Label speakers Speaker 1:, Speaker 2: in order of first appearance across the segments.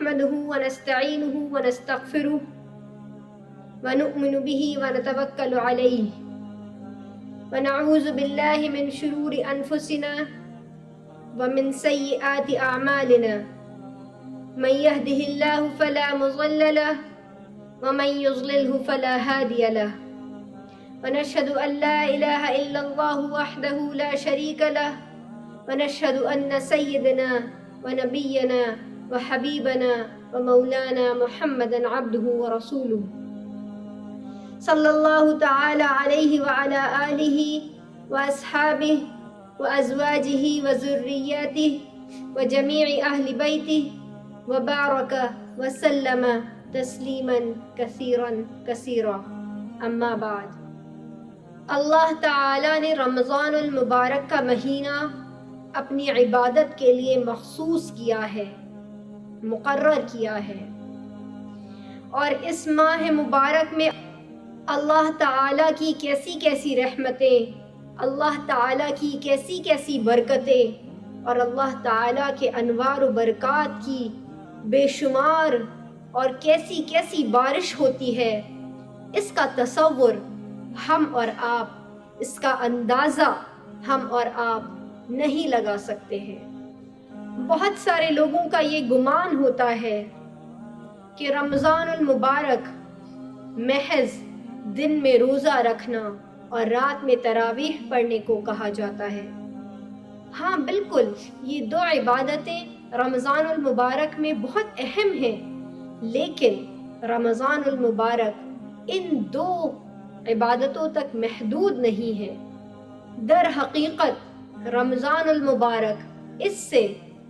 Speaker 1: نحمده ونستعينه ونستغفره ونؤمن به ونتوكل عليه ونعوذ بالله من شرور أنفسنا ومن سيئات أعمالنا من يهده الله فلا مضل له ومن يضلله فلا هادي له ونشهد أن لا إله إلا الله وحده لا شريك له ونشهد أن سيدنا ونبينا وحبيبنا ومولانا محمدا عبده ورسوله صلى الله تعالى عليه وعلى آله وأصحابه وأزواجه وذرياته وجميع أهل بيته وبارك وسلم تسلیما کثیرا کثیرا اما بعد۔ اللہ تعالیٰ نے رمضان المبارک کا مہینہ اپنی عبادت کے لیے مخصوص کیا ہے، مقرر کیا ہے، اور اس ماہ مبارک میں اللہ تعالیٰ کی کیسی کیسی رحمتیں، اللہ تعالیٰ کی کیسی کیسی برکتیں اور اللہ تعالیٰ کے انوار و برکات کی بے شمار اور کیسی کیسی بارش ہوتی ہے، اس کا تصور ہم اور آپ، اس کا اندازہ ہم اور آپ نہیں لگا سکتے ہیں۔ بہت سارے لوگوں کا یہ گمان ہوتا ہے کہ رمضان المبارک محض دن میں روزہ رکھنا اور رات میں تراویح پڑھنے کو کہا جاتا ہے۔ ہاں بالکل، یہ دو عبادتیں رمضان المبارک میں بہت اہم ہیں، لیکن رمضان المبارک ان دو عبادتوں تک محدود نہیں ہے۔ در حقیقت رمضان المبارک اس سے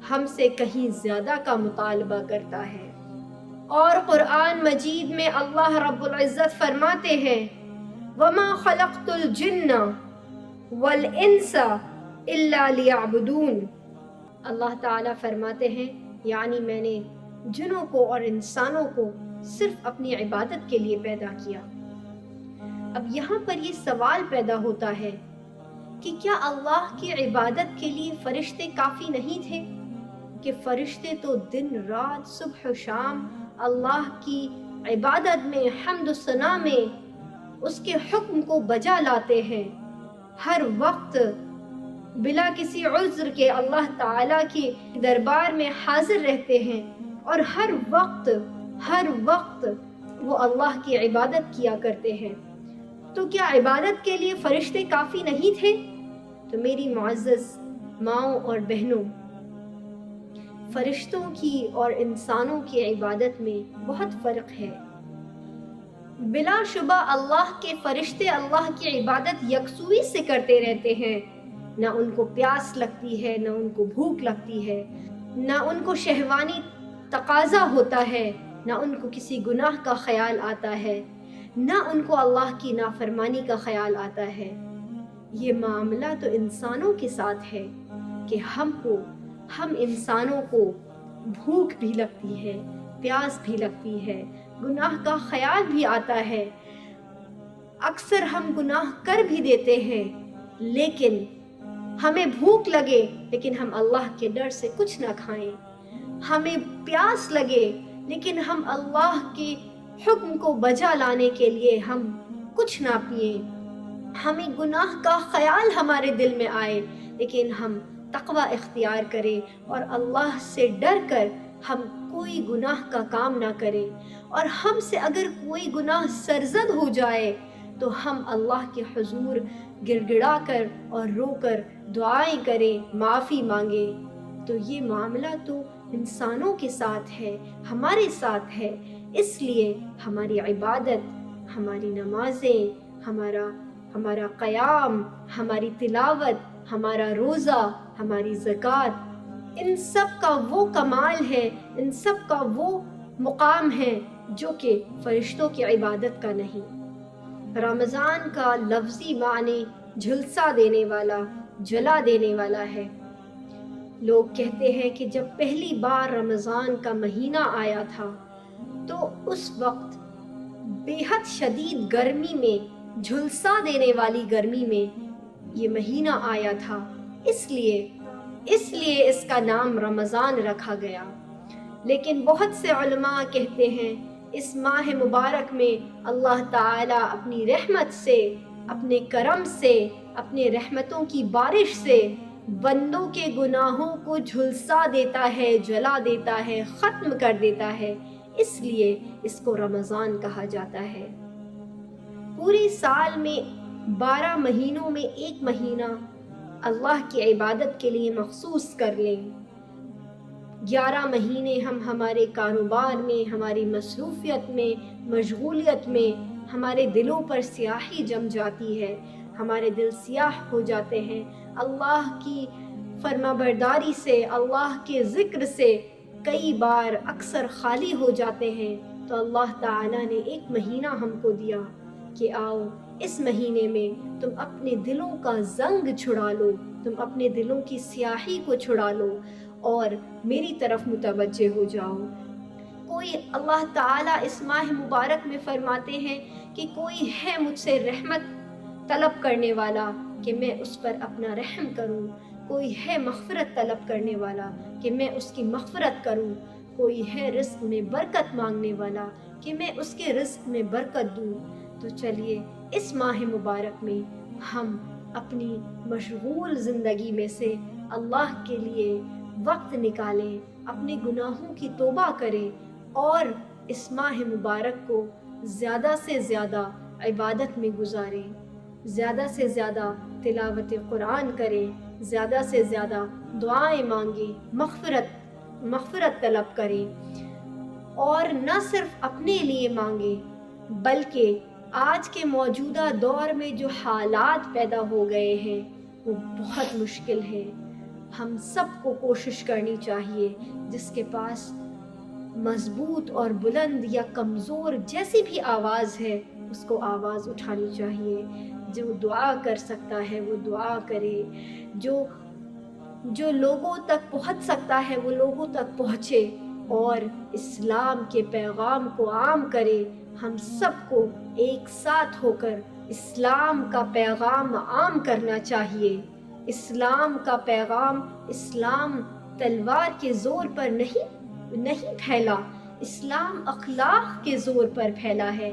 Speaker 1: ہم سے کہیں زیادہ کا مطالبہ کرتا ہے، اور قرآن مجید میں اللہ رب العزت فرماتے ہیں وَمَا خَلَقْتُ الْجِنَّ وَالْإِنسَ إِلَّا لِيَعْبُدُونَ۔ اللہ تعالیٰ فرماتے ہیں یعنی میں نے جنوں کو اور انسانوں کو صرف اپنی عبادت کے لیے پیدا کیا۔ اب یہاں پر یہ سوال پیدا ہوتا ہے کہ کیا اللہ کی عبادت کے لیے فرشتے کافی نہیں تھے؟ کہ فرشتے تو دن رات صبح و شام اللہ کی عبادت میں، حمد و ثنا میں اس کے حکم کو بجا لاتے ہیں، ہر وقت بلا کسی عذر کے اللہ تعالیٰ کے دربار میں حاضر رہتے ہیں، اور ہر وقت وہ اللہ کی عبادت کیا کرتے ہیں۔ تو کیا عبادت کے لیے فرشتے کافی نہیں تھے؟ تو میری معزز ماؤں اور بہنوں، فرشتوں کی اور انسانوں کی عبادت میں بہت فرق ہے۔ بلا شبہ اللہ کے فرشتے اللہ کی عبادت یکسوئی سے کرتے رہتے ہیں، نہ ان کو پیاس لگتی ہے، نہ ان کو بھوک لگتی ہے، نہ ان کو شہوانی تقاضا ہوتا ہے، نہ ان کو کسی گناہ کا خیال آتا ہے، نہ ان کو اللہ کی نافرمانی کا خیال آتا ہے۔ یہ معاملہ تو انسانوں کے ساتھ ہے کہ ہم انسانوں کو بھوک بھی لگتی ہے، پیاس بھی لگتی ہے، گناہ کا خیال بھی آتا ہے، اکثر ہم گناہ کر بھی دیتے ہیں، لیکن ہمیں بھوک لگے لیکن ہم اللہ کے ڈر سے کچھ نہ کھائیں، ہمیں پیاس لگے لیکن ہم اللہ کے حکم کو بجا لانے کے لیے ہم کچھ نہ پئیں، ہمیں گناہ کا خیال ہمارے دل میں آئے لیکن ہم تقوی اختیار کریں اور اللہ سے ڈر کر ہم کوئی گناہ کا کام نہ کریں، اور ہم سے اگر کوئی گناہ سرزد ہو جائے تو ہم اللہ کے حضور گڑ گڑا کر اور رو کر دعائیں کریں، معافی مانگیں۔ تو یہ معاملہ تو انسانوں کے ساتھ ہے، ہمارے ساتھ ہے، اس لیے ہماری عبادت، ہماری نمازیں، ہمارا قیام، ہماری تلاوت، ہمارا روزہ، ہماری زکوٰۃ، ان سب کا وہ کمال ہے، ان سب کا وہ مقام ہے جو کہ فرشتوں کی عبادت کا نہیں۔ رمضان کا لفظی معنی جھلسا دینے والا، جلا دینے والا ہے۔ لوگ کہتے ہیں کہ جب پہلی بار رمضان کا مہینہ آیا تھا تو اس وقت بے حد شدید گرمی میں، جھلسا دینے والی گرمی میں یہ مہینہ آیا تھا، اس لیے اس کا نام رمضان رکھا گیا۔ لیکن بہت سے علماء کہتے ہیں اس ماہ مبارک میں اللہ تعالیٰ اپنی رحمت سے، اپنے کرم سے، اپنے رحمتوں کی بارش سے بندوں کے گناہوں کو جھلسا دیتا ہے، جلا دیتا ہے، ختم کر دیتا ہے، اس لیے اس کو رمضان کہا جاتا ہے۔ پورے سال میں 12 مہینوں میں ایک مہینہ اللہ کی عبادت کے لیے مخصوص کر لیں۔ 11 مہینے ہم ہمارے کاروبار میں، ہماری مصروفیت میں، مشغولیت میں ہمارے دلوں پر سیاہی جم جاتی ہے، ہمارے دل سیاہ ہو جاتے ہیں، اللہ کی فرما برداری سے، اللہ کے ذکر سے کئی بار اکثر خالی ہو جاتے ہیں۔ تو اللہ تعالیٰ نے ایک مہینہ ہم کو دیا کہ آؤ اس مہینے میں تم اپنے دلوں کا زنگ چھڑا لو، تم اپنے دلوں کی سیاہی کو چھڑا لو اور میری طرف متوجہ ہو جاؤ۔ کوئی اللہ تعالیٰ اس ماہ مبارک میں فرماتے ہیں کہ کوئی ہے مجھ سے رحمت طلب کرنے والا کہ میں اس پر اپنا رحم کروں، کوئی ہے مغفرت طلب کرنے والا کہ میں اس کی مغفرت کروں، کوئی ہے رزق میں برکت مانگنے والا کہ میں اس کے رزق میں برکت دوں۔ تو چلیے اس ماہ مبارک میں ہم اپنی مشغول زندگی میں سے اللہ کے لیے وقت نکالیں، اپنے گناہوں کی توبہ کریں اور اس ماہ مبارک کو زیادہ سے زیادہ عبادت میں گزاریں، زیادہ سے زیادہ تلاوت قرآن کریں، زیادہ سے زیادہ دعائیں مانگیں، مغفرت طلب کریں، اور نہ صرف اپنے لیے مانگیں بلکہ آج کے موجودہ دور میں جو حالات پیدا ہو گئے ہیں وہ بہت مشکل ہے۔ ہم سب کو کوشش کرنی چاہیے، جس کے پاس مضبوط اور بلند یا کمزور جیسی بھی آواز ہے اس کو آواز اٹھانی چاہیے۔ جو دعا کر سکتا ہے وہ دعا کرے، جو لوگوں تک پہنچ سکتا ہے وہ لوگوں تک پہنچے اور اسلام کے پیغام کو عام کرے۔ ہم سب کو ایک ساتھ ہو کر اسلام کا پیغام عام کرنا چاہیے۔ اسلام کا پیغام، اسلام تلوار کے زور پر نہیں پھیلا، اسلام اخلاق کے زور پر پھیلا ہے۔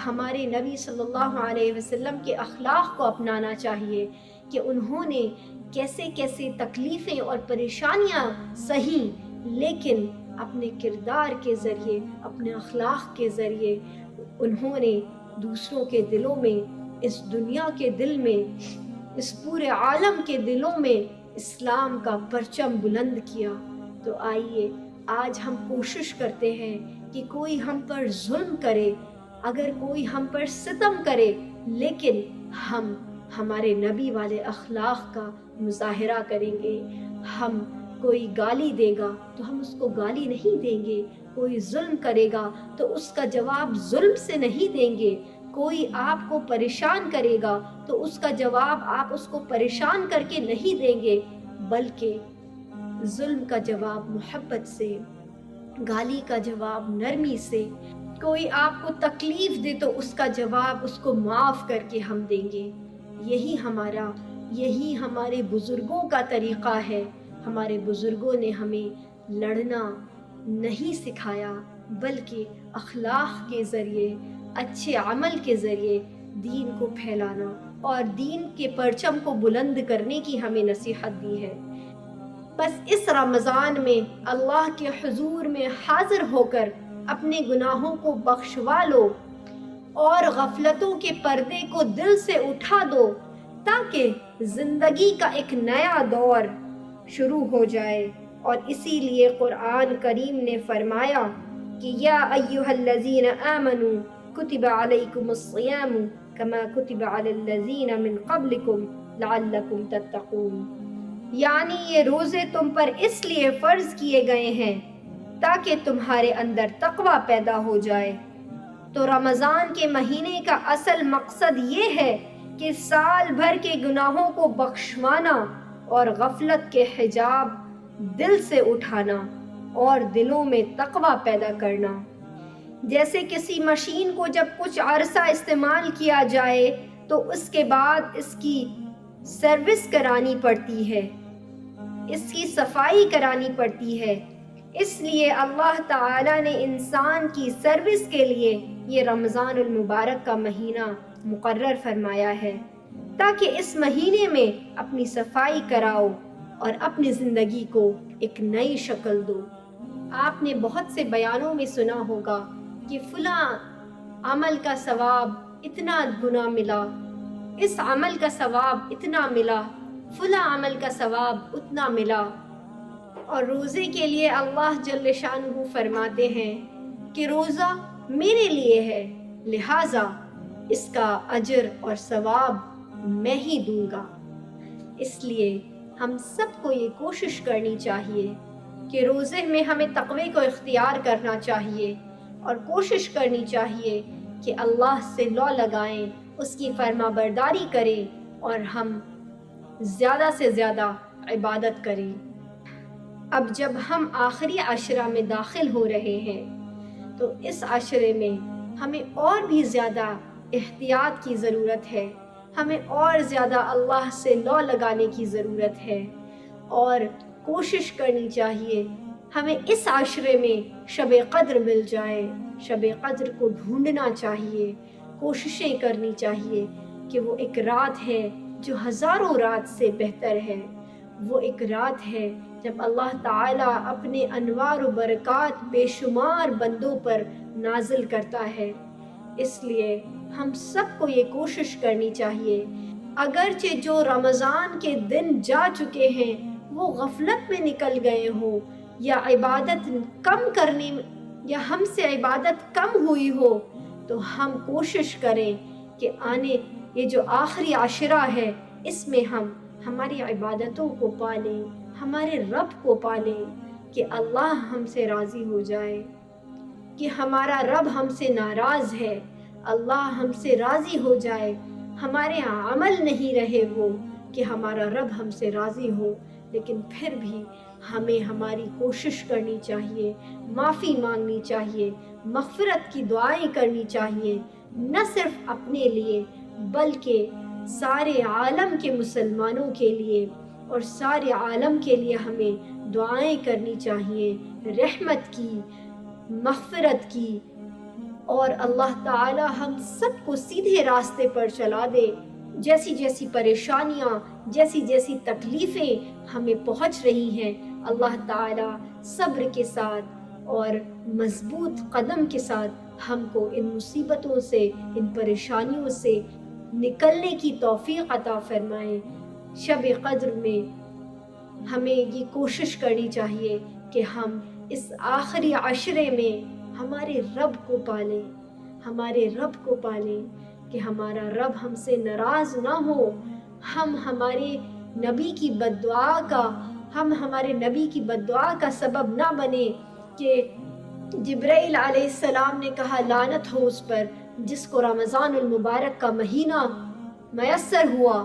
Speaker 1: ہمارے نبی صلی اللہ علیہ وسلم کے اخلاق کو اپنانا چاہیے کہ انہوں نے کیسے کیسے تکلیفیں اور پریشانیاں سہیں، لیکن اپنے کردار کے ذریعے، اپنے اخلاق کے ذریعے انہوں نے دوسروں کے دلوں میں، اس دنیا کے دل میں، اس پورے عالم کے دلوں میں اسلام کا پرچم بلند کیا۔ تو آئیے آج ہم کوشش کرتے ہیں کہ کوئی ہم پر ظلم کرے، اگر کوئی ہم پر ستم کرے، لیکن ہم ہمارے نبی والے اخلاق کا مظاہرہ کریں گے۔ ہم کوئی گالی دے گا تو ہم اس کو گالی نہیں دیں گے، کوئی ظلم کرے گا تو اس کا جواب ظلم سے نہیں دیں گے، کوئی آپ کو پریشان کرے گا تو اس کا جواب آپ اس کو پریشان کر کے نہیں دیں گے، بلکہ ظلم کا جواب محبت سے، گالی کا جواب نرمی سے، کوئی آپ کو تکلیف دے تو اس کا جواب اس کو معاف کر کے ہم دیں گے۔ یہی ہمارے بزرگوں کا طریقہ ہے۔ ہمارے بزرگوں نے ہمیں لڑنا نہیں سکھایا بلکہ اخلاق کے ذریعے، اچھے عمل کے ذریعے دین کو پھیلانا اور دین کے پرچم کو بلند کرنے کی ہمیں نصیحت دی ہے۔ بس اس رمضان میں اللہ کے حضور میں حاضر ہو کر اپنے گناہوں کو بخشوا لو اور غفلتوں کے پردے کو دل سے اٹھا دو تاکہ زندگی کا ایک نیا دور شروع ہو جائے۔ اور اسی لیے قرآن کریم نے فرمایا کہ یا ایھا الذین آمنوا کتب علیکم الصیام کما کتب علی الذین من قبلکم لعلکم تتقون، یعنی یہ روزے تم پر اس لیے فرض کیے گئے ہیں تاکہ تمہارے اندر تقوی پیدا ہو جائے۔ تو رمضان کے مہینے کا اصل مقصد یہ ہے کہ سال بھر کے گناہوں کو بخشوانا اور غفلت کے حجاب دل سے اٹھانا اور دلوں میں تقوی پیدا کرنا۔ جیسے کسی مشین کو جب کچھ عرصہ استعمال کیا جائے تو اس کے بعد اس کی سروس کرانی پڑتی ہے، اس کی صفائی کرانی پڑتی ہے، اس لیے اللہ تعالیٰ نے انسان کی سروس کے لیے یہ رمضان المبارک کا مہینہ مقرر فرمایا ہے، تاکہ اس مہینے میں اپنی صفائی کراؤ اور اپنی زندگی کو ایک نئی شکل دو۔ آپ نے بہت سے بیانوں میں سنا ہوگا کہ فلاں عمل کا ثواب اتنا گنا ملا، اس عمل کا ثواب اتنا ملا، فلاں عمل کا ثواب اتنا ملا۔ اور روزے کے لیے اللہ جل شانہ فرماتے ہیں کہ روزہ میرے لیے ہے، لہٰذا اس کا اجر اور ثواب میں ہی دوں گا۔ اس لیے ہم سب کو یہ کوشش کرنی چاہیے کہ روزے میں ہمیں تقوی کو اختیار کرنا چاہیے اور کوشش کرنی چاہیے کہ اللہ سے لو لگائیں، اس کی فرما برداری کریں اور ہم زیادہ سے زیادہ عبادت کریں۔ اب جب ہم آخری عشرہ میں داخل ہو رہے ہیں تو اس عشرے میں ہمیں اور بھی زیادہ احتیاط کی ضرورت ہے، ہمیں اور زیادہ اللہ سے لو لگانے کی ضرورت ہے اور کوشش کرنی چاہیے ہمیں اس عشرے میں شب قدر مل جائے۔ شب قدر کو ڈھونڈنا چاہیے، کوششیں کرنی چاہیے کہ وہ ایک رات ہے جو ہزاروں رات سے بہتر ہے، وہ ایک رات ہے جب اللہ تعالیٰ اپنے انوار و برکات بے شمار بندوں پر نازل کرتا ہے۔ اس لیے ہم سب کو یہ کوشش کرنی چاہیے، اگرچہ جو رمضان کے دن جا چکے ہیں وہ غفلت میں نکل گئے ہوں یا عبادت کم کرنے یا ہم سے عبادت کم ہوئی ہو، تو ہم کوشش کریں کہ یہ جو آخری عشرہ ہے اس میں ہم ہماری عبادتوں کو پالیں، ہمارے رب کو پالیں، کہ اللہ ہم سے راضی ہو جائے، کہ ہمارا رب ہم سے ناراض ہے، اللہ ہم سے راضی ہو جائے، ہمارے عمل نہیں رہے وہ کہ ہمارا رب ہم سے راضی ہو، لیکن پھر بھی ہمیں ہماری کوشش کرنی چاہیے، معافی مانگنی چاہیے، مغفرت کی دعائیں کرنی چاہیے، نہ صرف اپنے لیے بلکہ سارے عالم کے مسلمانوں کے لیے، اور سارے عالم کے لیے ہمیں دعائیں کرنی چاہیے، رحمت کی، مغفرت کی، اور اللہ تعالی ہم سب کو سیدھے راستے پر چلا دے۔ جیسی جیسی پریشانیاں، جیسی جیسی تکلیفیں ہمیں پہنچ رہی ہیں، اللہ تعالی صبر کے ساتھ اور مضبوط قدم کے ساتھ ہم کو ان مصیبتوں سے، ان پریشانیوں سے نکلنے کی توفیق عطا فرمائے۔ شب قدر میں ہمیں یہ کوشش کرنی چاہیے کہ ہم اس آخری عشرے میں ہمارے رب کو پالیں، ہمارے رب کو پالیں، کہ ہمارا رب ہم سے ناراض نہ ہو، ہم ہمارے نبی کی بد دعا کا سبب نہ بنے کہ جبرائیل علیہ السلام نے کہا لعنت ہو اس پر جس کو رمضان المبارک کا مہینہ میسر ہوا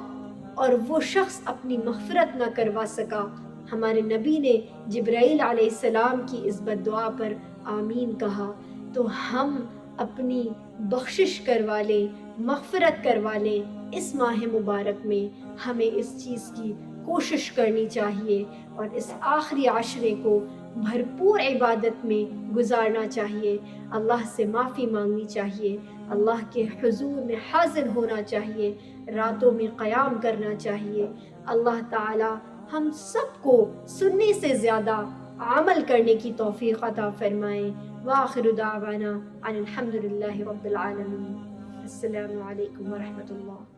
Speaker 1: اور وہ شخص اپنی مغفرت نہ کروا سکا۔ ہمارے نبی نے جبرائیل علیہ السلام کی اس بد دعا پر آمین کہا، تو ہم اپنی بخشش کروا لیں، مغفرت کروا لیں۔ اس ماہ مبارک میں ہمیں اس چیز کی کوشش کرنی چاہیے اور اس آخری عشرے کو بھرپور عبادت میں گزارنا چاہیے، اللہ سے معافی مانگنی چاہیے، اللہ کے حضور میں حاضر ہونا چاہیے، راتوں میں قیام کرنا چاہیے۔ اللہ تعالی ہم سب کو سننے سے زیادہ عمل کرنے کی توفیق عطا فرمائے۔ وآخر دعوانا ان الحمد للہ رب العالمین۔ السلام علیکم ورحمۃ اللہ۔